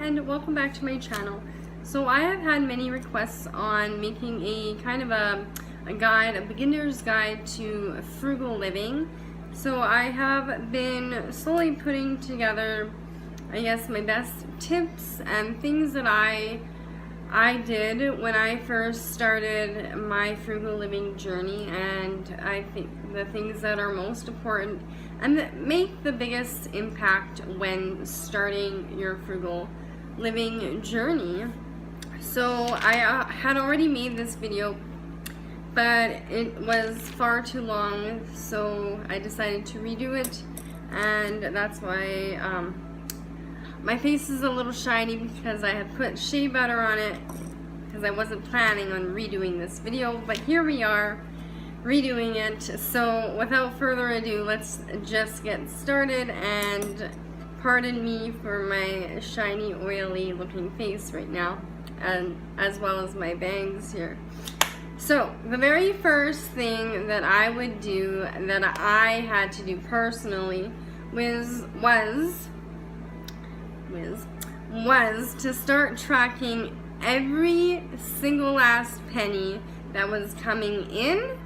and welcome back to my channel. So I have had many requests on making a kind of a guide, a beginner's guide to frugal living. So I have been slowly putting together, I guess, my best tips and things that I did when I first started my frugal living journey, and I think the things that are most important and that make the biggest impact when starting your frugal living journey. So I had already made this video, but it was far too long, so I decided to redo it, and that's why my face is a little shiny because I had put shea butter on it because I wasn't planning on redoing this video, but here we are redoing it. So without further ado, let's just get started, and pardon me for my shiny, oily looking face right now, and as well as my bangs here. So the very first thing that I would do, that I had to do personally, was to start tracking every single last penny that was coming in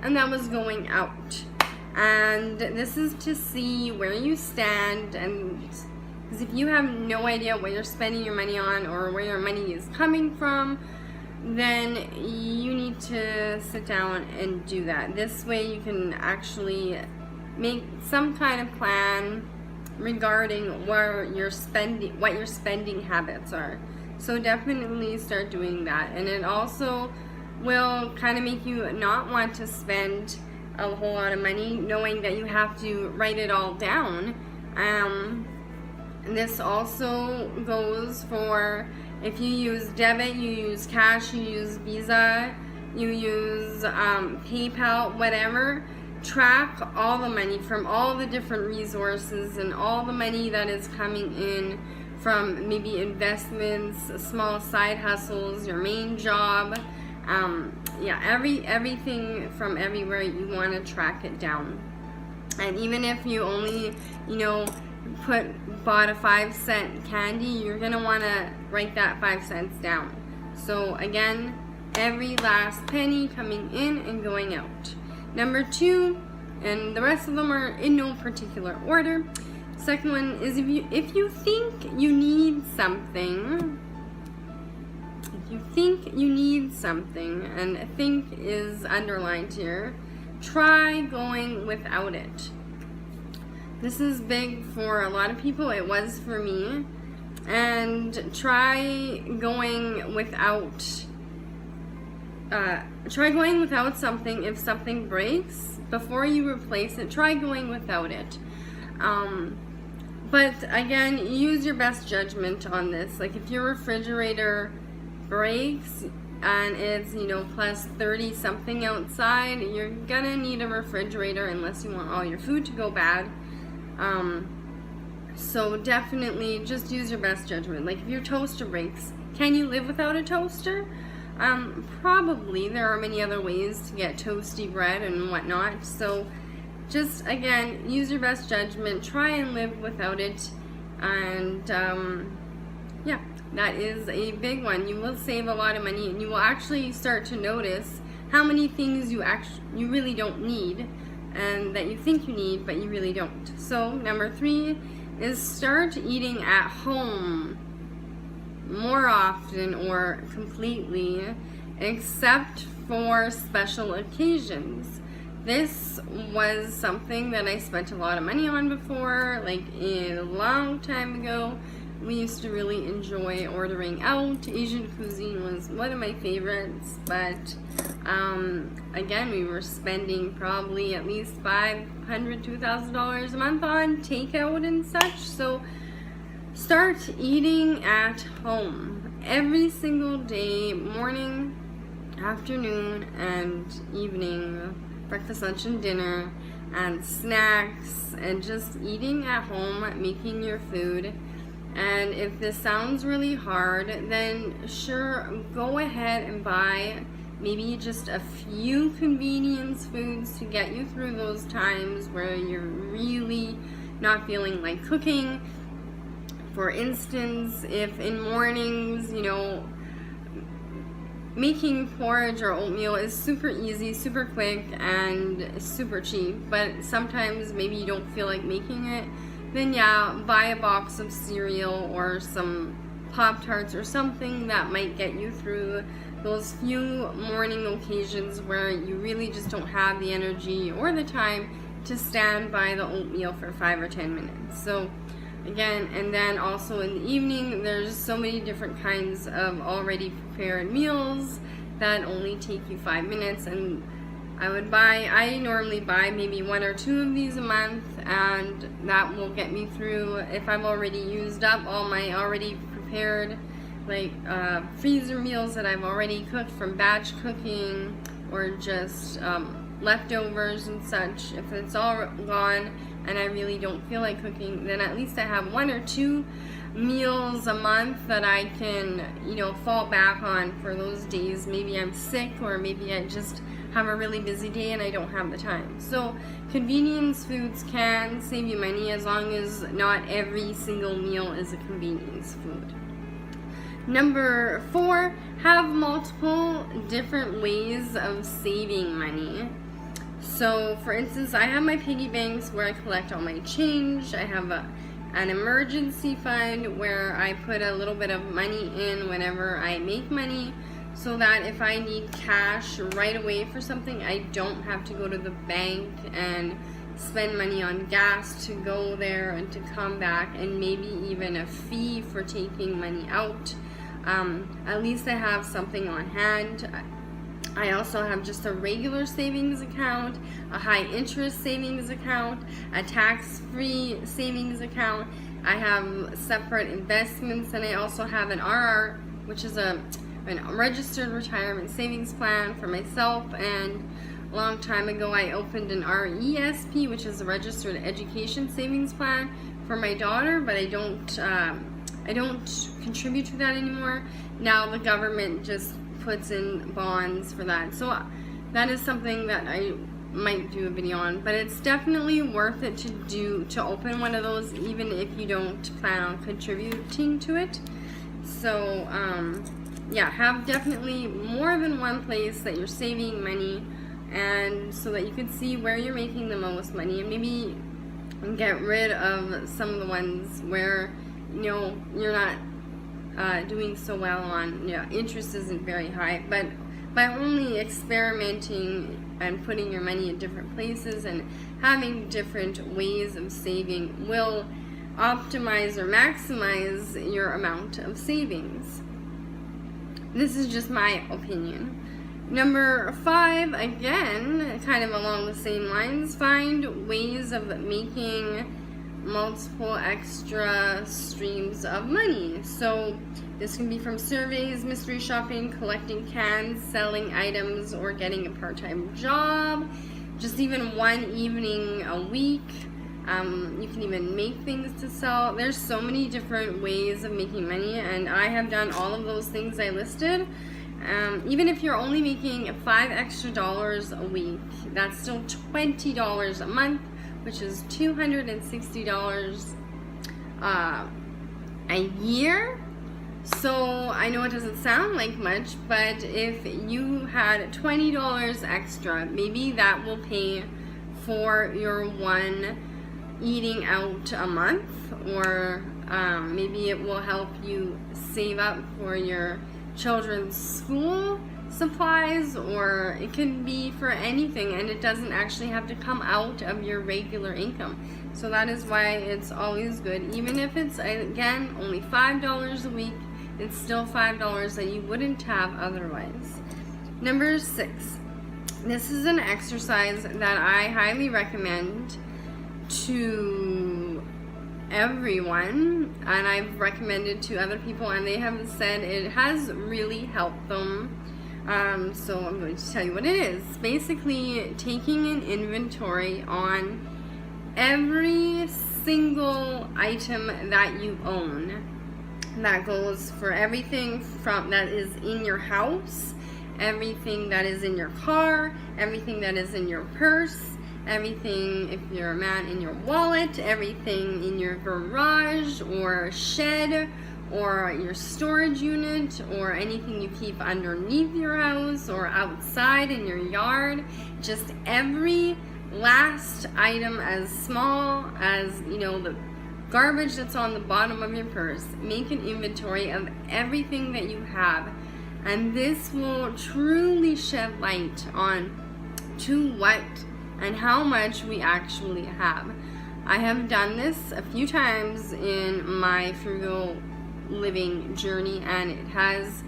and that was going out. And this is to see where you stand, and because if you have no idea what you're spending your money on or where your money is coming from, then you need to sit down and do that. This way you can actually make some kind of plan regarding where you're spending, what your spending habits are. So definitely start doing that, and it also will kind of make you not want to spend a whole lot of money knowing that you have to write it all down. This also goes for if you use debit, you use cash, you use Visa, you use PayPal, whatever. Track all the money from all the different resources and all the money that is coming in from maybe investments, small side hustles, your main job. Yeah, everything from everywhere, you want to track it down. And even if you only, bought a 5-cent candy, you're gonna want to write that 5 cents down. So again, every last penny coming in and going out. Number 2, and the rest of them are in no particular order. Second one is if you think you need something, and think is underlined here, try going without it. This is big for a lot of people. It was for me. And try going without something. If something breaks, before you replace it, try going without it. But again, use your best judgment on this. Like if your refrigerator breaks and it's plus 30 something outside, you're gonna need a refrigerator unless you want all your food to go bad. So definitely just use your best judgment. Like if your toaster breaks, can you live without a toaster? Probably. There are many other ways to get toasty bread and whatnot. So just again, use your best judgment. Try and live without it. And yeah, that is a big one. You will save a lot of money, and you will actually start to notice how many things you really don't need, and that you think you need but you really don't. So number 3 is start eating at home more often or completely, except for special occasions. This was something that I spent a lot of money on before, like a long time ago. We used to really enjoy ordering out. Asian cuisine was one of my favorites, but again, we were spending probably at least $500 to $2,000 a month on takeout and such. So start eating at home every single day, morning, afternoon, and evening, breakfast, lunch, and dinner, and snacks, and just eating at home, making your food. And if this sounds really hard, then sure, go ahead and buy maybe just a few convenience foods to get you through those times where you're really not feeling like cooking. For instance, if in mornings, making porridge or oatmeal is super easy, super quick, and super cheap, but sometimes maybe you don't feel like making it, then yeah, buy a box of cereal or some Pop-Tarts or something that might get you through those few morning occasions where you really just don't have the energy or the time to stand by the oatmeal for 5 or 10 minutes. So again, and then also in the evening, there's so many different kinds of already prepared meals that only take you 5 minutes, and I normally buy maybe 1 or 2 of these a month, and that will get me through if I've already used up all my already prepared freezer meals that I've already cooked from batch cooking, or just leftovers and such. If it's all gone and I really don't feel like cooking, then at least I have 1 or 2 meals a month that I can, fall back on for those days. Maybe I'm sick, or maybe I just have a really busy day and I don't have the time. So convenience foods can save you money as long as not every single meal is a convenience food. Number 4, have multiple different ways of saving money. So for instance, I have my piggy banks where I collect all my change. I have an emergency fund where I put a little bit of money in whenever I make money, so that if I need cash right away for something, I don't have to go to the bank and spend money on gas to go there and to come back, and maybe even a fee for taking money out. At least I have something on hand. I also have just a regular savings account, a high interest savings account, a tax-free savings account. I have separate investments, and I also have an RR, which is a registered retirement savings plan for myself. And a long time ago I opened an RESP, which is a registered education savings plan for my daughter, but I don't contribute to that anymore. Now the government just puts in bonds for that. So that is something that I might do a video on, but it's definitely worth it to open one of those, even if you don't plan on contributing to it. So yeah, have definitely more than one place that you're saving money, and so that you can see where you're making the most money, and maybe get rid of some of the ones where you're not doing so well on, interest isn't very high. But by only experimenting and putting your money in different places and having different ways of saving will optimize or maximize your amount of savings. This is just my opinion. Number 5, again, kind of along the same lines, find ways of making multiple extra streams of money. So this can be from surveys, mystery shopping, collecting cans, selling items, or getting a part-time job. Just even one evening a week. You can even make things to sell. There's so many different ways of making money, and I have done all of those things I listed. Even if you're only making $5 extra a week, that's still $20 a month, which is $260 a year. So I know it doesn't sound like much, but if you had $20 extra, maybe that will pay for your one eating out a month, or maybe it will help you save up for your children's school supplies, or it can be for anything, and it doesn't actually have to come out of your regular income. So that is why it's always good, even if it's, again, only $5 a week, it's still $5 that you wouldn't have otherwise. Number 6, this is an exercise that I highly recommend to everyone, and I've recommended to other people, and they have said it has really helped them. So I'm going to tell you what it is. Basically, taking an inventory on every single item that you own. That goes for everything from that is in your house, everything that is in your car, everything that is in your purse, everything, if you're a man, in your wallet, everything in your garage or shed or your storage unit, or anything you keep underneath your house or outside in your yard. Just every last item, as small as, the garbage that's on the bottom of your purse. Make an inventory of everything that you have, and this will truly shed light on to what and how much we actually have. I have done this a few times in my frugal living journey, and it has,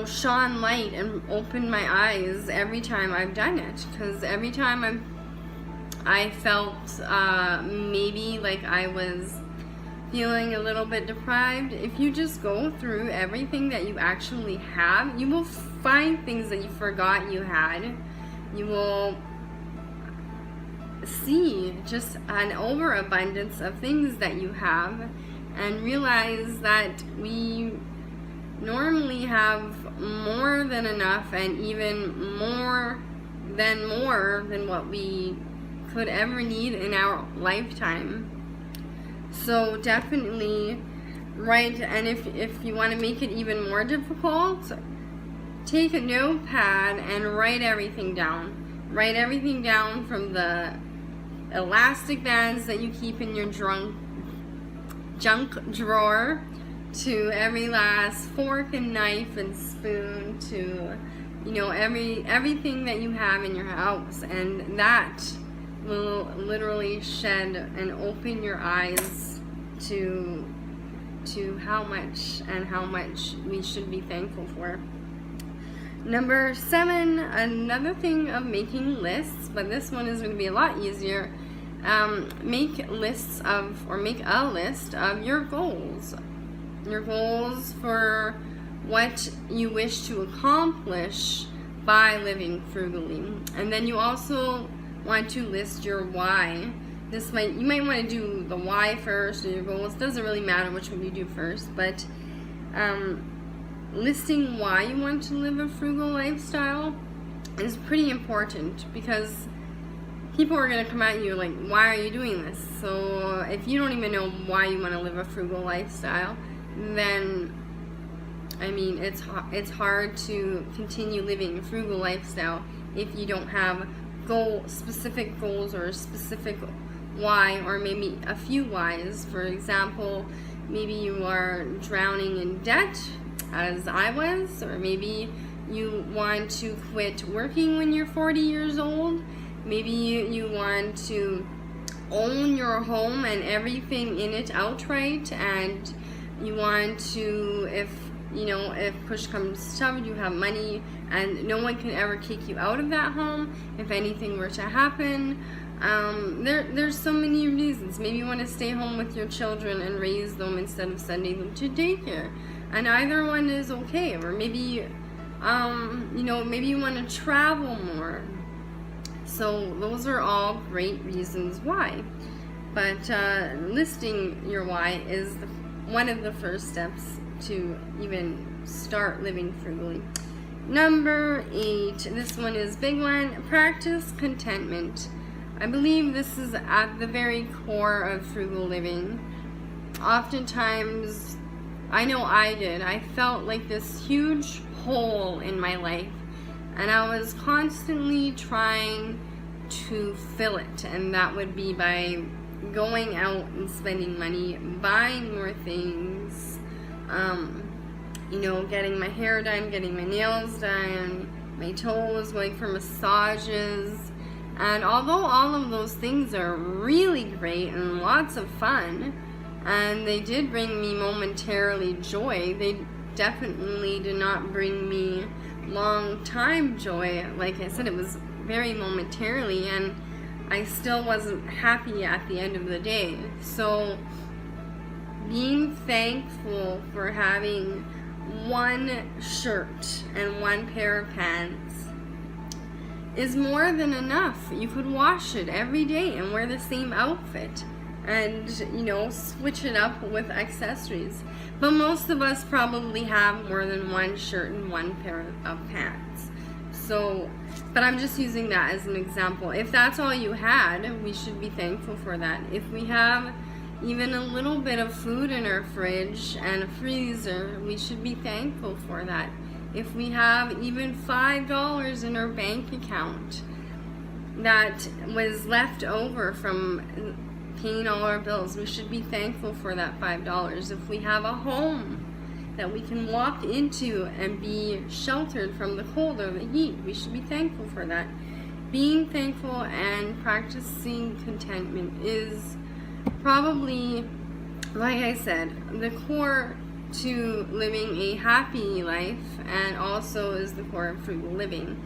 shone light and opened my eyes every time I've done it, because every time I felt maybe like I was feeling a little bit deprived. If you just go through everything that you actually have, you will find things that you forgot you had. You will see just an overabundance of things that you have, and realize that we normally have more than enough, and even more than what we could ever need in our lifetime. So definitely write, and if you want to make it even more difficult, take a notepad and write everything down. Write everything down, from the elastic bands that you keep in your junk drawer, to every last fork and knife and spoon, to everything that you have in your house. And that will literally shed and open your eyes to how much we should be thankful for. Number 7, another thing of making lists, but this one is going to be a lot easier. Make a list of your goals. Your goals for what you wish to accomplish by living frugally. And then you also want to list your why. You might want to do the why first, or your goals. Doesn't really matter which one you do first, but listing why you want to live a frugal lifestyle is pretty important, because people are going to come at you like, why are you doing this? So if you don't even know why you want to live a frugal lifestyle, then it's hard to continue living a frugal lifestyle if you don't have specific goals or a specific why, or maybe a few whys. For example, maybe you are drowning in debt, as I was, or maybe you want to quit working when you're 40 years old. Maybe you want to own your home and everything in it outright, and you want to, if push comes to shove, you have money and no one can ever kick you out of that home if anything were to happen. There's so many reasons. Maybe you want to stay home with your children and raise them instead of sending them to daycare, and either one is okay. Or maybe maybe you want to travel more. So those are all great reasons why, but listing your why is one of the first steps to even start living frugally. Number 8, this one is a big one. Practice contentment. I believe this is at the very core of frugal living. Oftentimes, I know I did, I felt like this huge hole in my life, and I was constantly trying to fill it, and that would be by going out and spending money, buying more things, getting my hair done, getting my nails done, my toes, going for massages. And although all of those things are really great and lots of fun, and they did bring me momentarily joy, they definitely did not bring me long time joy. Like I said, it was very momentarily, and I still wasn't happy at the end of the day. So being thankful for having one shirt and one pair of pants is more than enough. You could wash it every day and wear the same outfit and, switch it up with accessories. But most of us probably have more than one shirt and one pair of pants. So, but I'm just using that as an example. If that's all you had, we should be thankful for that. If we have even a little bit of food in our fridge and a freezer, we should be thankful for that. If we have even $5 in our bank account that was left over from paying all our bills, we should be thankful for that $5. If we have a home that we can walk into and be sheltered from the cold or the heat, we should be thankful for that. Being thankful and practicing contentment is probably, like I said, the core to living a happy life, and also is the core of frugal living.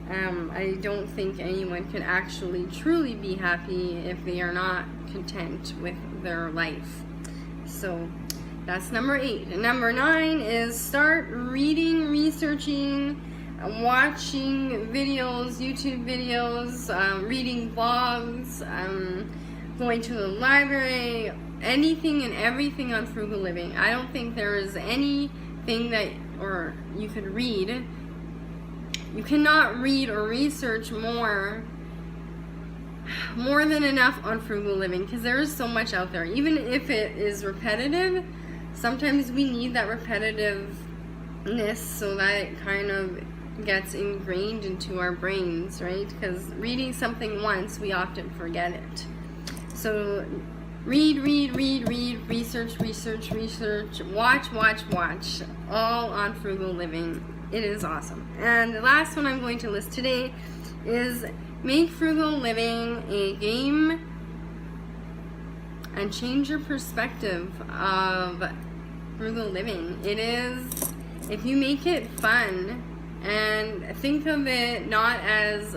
I don't think anyone can actually truly be happy if they are not content with their life. So that's number 8. And number 9 is start reading, researching, watching videos, YouTube videos, reading blogs, going to the library, anything and everything on frugal living. I don't think there is anything that you could read. You cannot read or research more than enough on frugal living, because there is so much out there. Even if it is repetitive, sometimes we need that repetitiveness so that it kind of gets ingrained into our brains, right? Because reading something once, we often forget it. So read, research, watch, all on frugal living. It is awesome. And the last one I'm going to list today is make frugal living a game and change your perspective of frugal living. It is, if you make it fun and think of it not as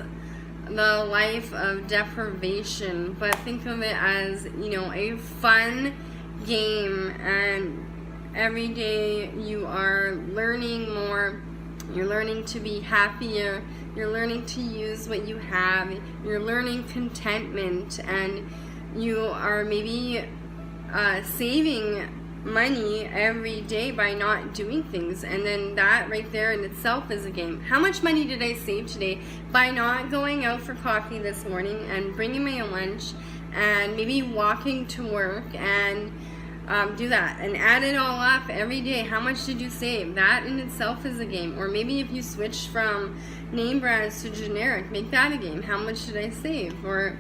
the life of deprivation, but think of it as, a fun game, and every day you are learning more. You're learning to be happier. You're learning to use what you have. You're learning contentment, and you are maybe saving money every day by not doing things, and then that right there in itself is a game. How much money did I save today by not going out for coffee this morning and bringing my own lunch and maybe walking to work and do that and add it all up every day? How much did you save? That in itself is a game. Or maybe if you switch from name brands to generic, make that a game. How much did I save? Or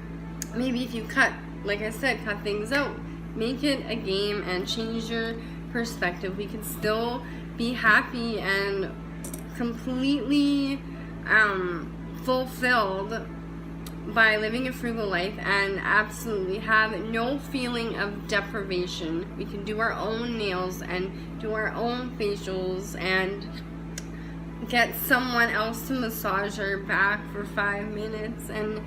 maybe if you cut, like I said, cut things out, make it a game and change your perspective. We can still be happy and completely fulfilled by living a frugal life and absolutely have no feeling of deprivation. We can do our own nails and do our own facials and get someone else to massage our back for 5 minutes and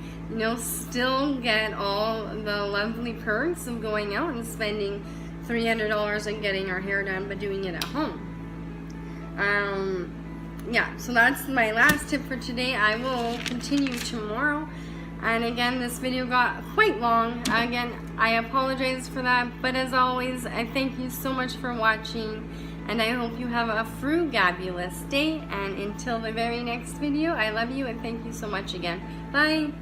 still get all the lovely perks of going out and spending $300 and getting our hair done but doing it at home. Yeah, so that's my last tip for today. I will continue tomorrow. And again, this video got quite long. Again, I apologize for that, but as always, I thank you so much for watching, and I hope you have a frugabulous day. And until the very next video, I love you and thank you so much again. Bye!